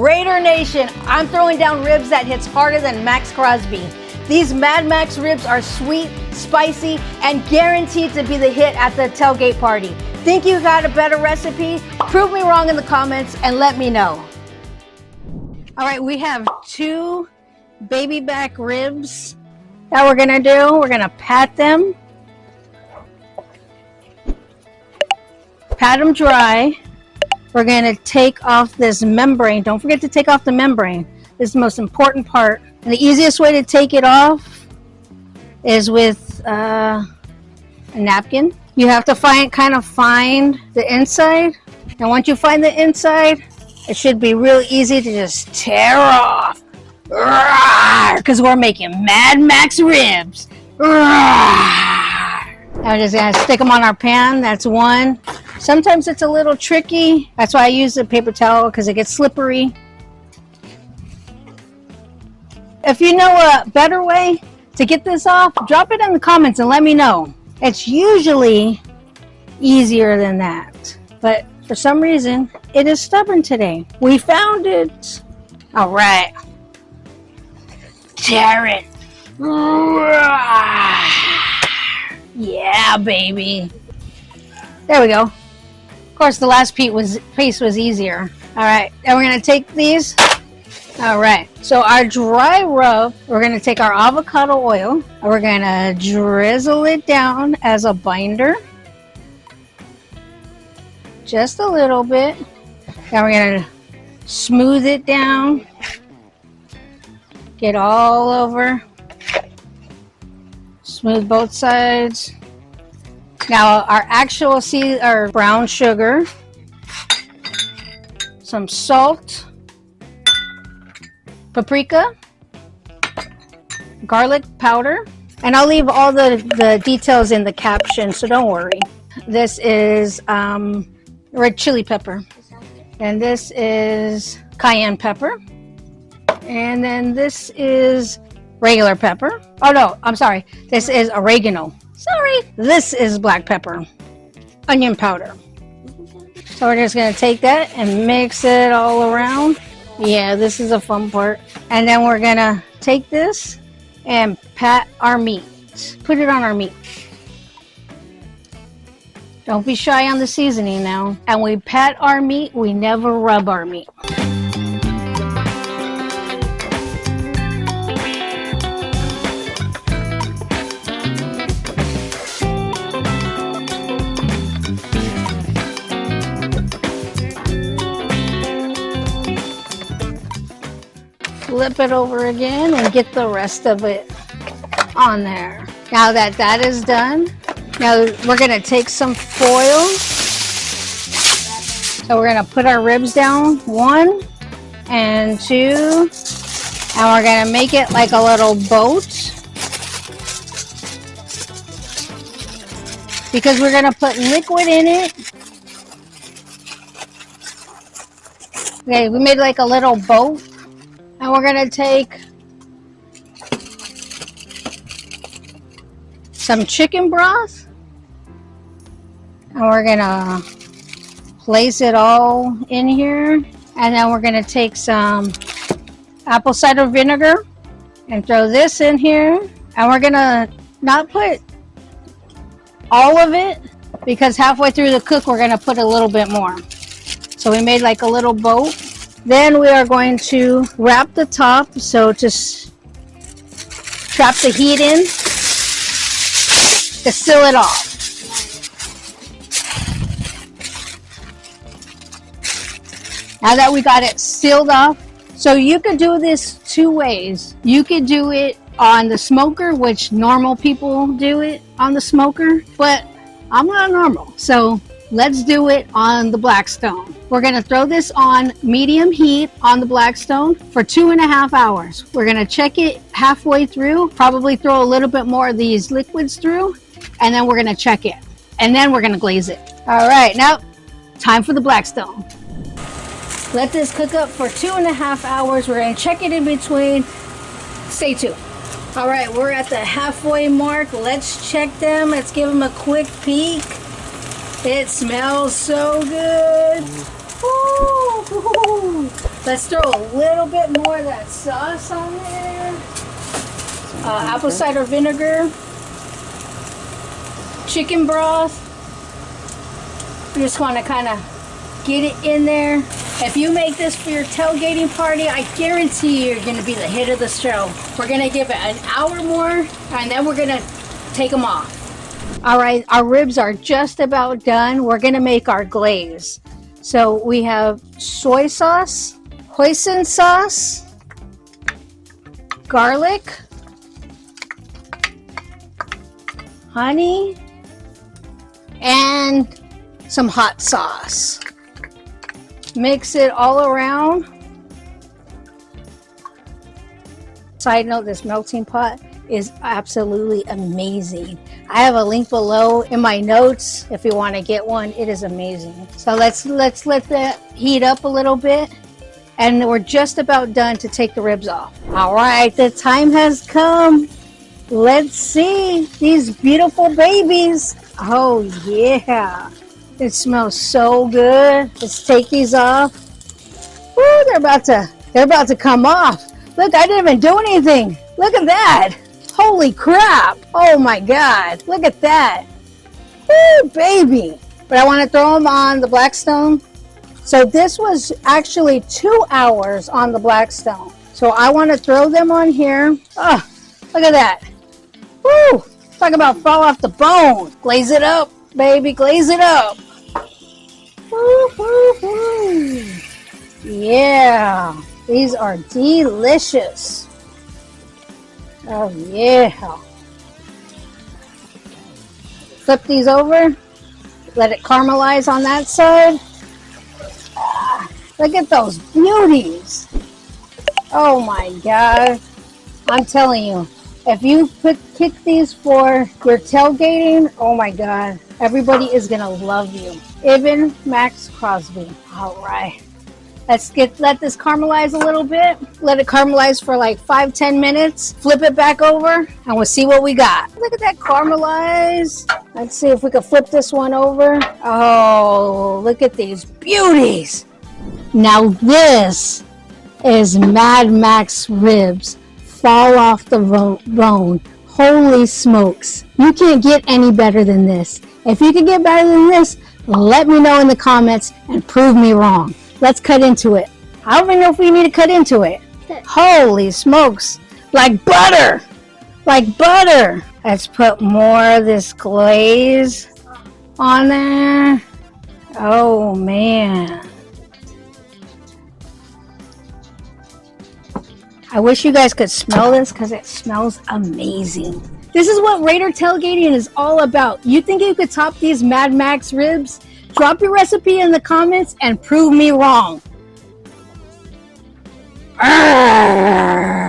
Raider Nation, I'm throwing down ribs that hits harder than Max Crosby. These Mad Max ribs are sweet, spicy, and guaranteed to be the hit at the tailgate party. Think you got a better recipe? Prove me wrong in the comments and let me know. All right, we have 2 baby back ribs that we're gonna do. We're gonna pat them dry. We're gonna take off this membrane. Don't forget to take off the membrane. This is the most important part. And the easiest way to take it off is with a napkin. You have to find the inside. And once you find the inside, it should be real easy to just tear off. Because we're making Mad Max ribs. I'm just gonna stick them on our pan. That's one. Sometimes it's a little tricky. That's why I use the paper towel, because it gets slippery. If you know a better way to get this off, drop it in the comments and let me know. It's usually easier than that, but for some reason it is stubborn today. We found it. All right, tear it. Yeah, baby. There we go. Of course, the last piece was easier. All right, and we're gonna take these. All right, so our dry rub, we're gonna take our avocado oil and we're gonna drizzle it down as a binder. Just a little bit. And we're gonna smooth it down. Get all over. Smooth both sides. Now our actual our brown sugar, some salt, paprika, garlic powder, and I'll leave all the details in the caption, so don't worry. This is red chili pepper, and this is cayenne pepper, and then this is regular pepper. Oh no, I'm sorry, this is oregano. Sorry, this is black pepper, onion powder. So we're just gonna take that and mix it all around. Yeah, this is a fun part. And then we're gonna take this and pat our meat. Put it on our meat. Don't be shy on the seasoning now. And we pat our meat, we never rub our meat. Flip it over again and get the rest of it on there. Now that is done, now we're gonna take some foil. So we're gonna put our ribs down, 1 and 2, and we're gonna make it like a little boat, because we're gonna put liquid in it. Okay, we made like a little boat. And we're gonna take some chicken broth and we're gonna place it all in here. And then we're gonna take some apple cider vinegar and throw this in here. And we're gonna not put all of it, because halfway through the cook we're gonna put a little bit more. So we made like a little boat. Then we are going to wrap the top, so just trap the heat in to seal it off. Now that we got it sealed off, so you could do this 2 ways. You could do it on the smoker, which normal people do it on the smoker, but I'm not normal, so let's do it on the Blackstone. We're gonna throw this on medium heat on the Blackstone for 2.5 hours. We're gonna check it halfway through, probably throw a little bit more of these liquids through, and then we're gonna check it. And then we're gonna glaze it. All right, now time for the Blackstone. Let this cook up for 2.5 hours. We're gonna check it in between. Stay tuned. All right, we're at the halfway mark. Let's check them. Let's give them a quick peek. It smells so good. Ooh. Let's throw a little bit more of that sauce on there. Apple cider vinegar. Chicken broth. You just want to kind of get it in there. If you make this for your tailgating party, I guarantee you're going to be the hit of the show. We're going to give it an hour more, and then we're going to take them off. All right, our ribs are just about done. We're going to make our glaze. So we have soy sauce, hoisin sauce, garlic, honey, and some hot sauce. Mix it all around. Side note, this melting pot is absolutely amazing. I have a link below in my notes if you want to get one. It is amazing. So let's let that heat up a little bit, and we're just about done to take the ribs off. All right, the time has come. Let's see these beautiful babies. Oh yeah, it smells so good. Let's take these off. Woo, they're about to come off. Look, I didn't even do anything. Look at that. Holy crap. Oh my God. Look at that. Woo, baby. But I want to throw them on the Blackstone. So this was actually 2 hours on the Blackstone. So I want to throw them on here. Oh, look at that. Woo. Talk about fall off the bone. Glaze it up, baby. Glaze it up. Woo, woo, woo. Yeah. These are delicious. Oh yeah. Flip these over. Let it caramelize on that side. Look at those beauties. Oh my God. I'm telling you, if you kick these for your tailgating, oh my God, everybody is gonna love you. Even Max Crosby. All right. Let's let this caramelize a little bit. Let it caramelize for like 5-10 minutes. Flip it back over and we'll see what we got. Look at that caramelize. Let's see if we can flip this one over. Oh, look at these beauties. Now this is Mad Max ribs. Fall off the bone. Holy smokes. You can't get any better than this. If you can get better than this, let me know in the comments and prove me wrong. Let's cut into it. I don't even know if we need to cut into it. Holy smokes. Like butter. Like butter. Let's put more of this glaze on there. Oh man. I wish you guys could smell this because it smells amazing. This is what Raider tailgating is all about. You think you could top these Mad Max ribs? Drop your recipe in the comments and prove me wrong. Arrgh.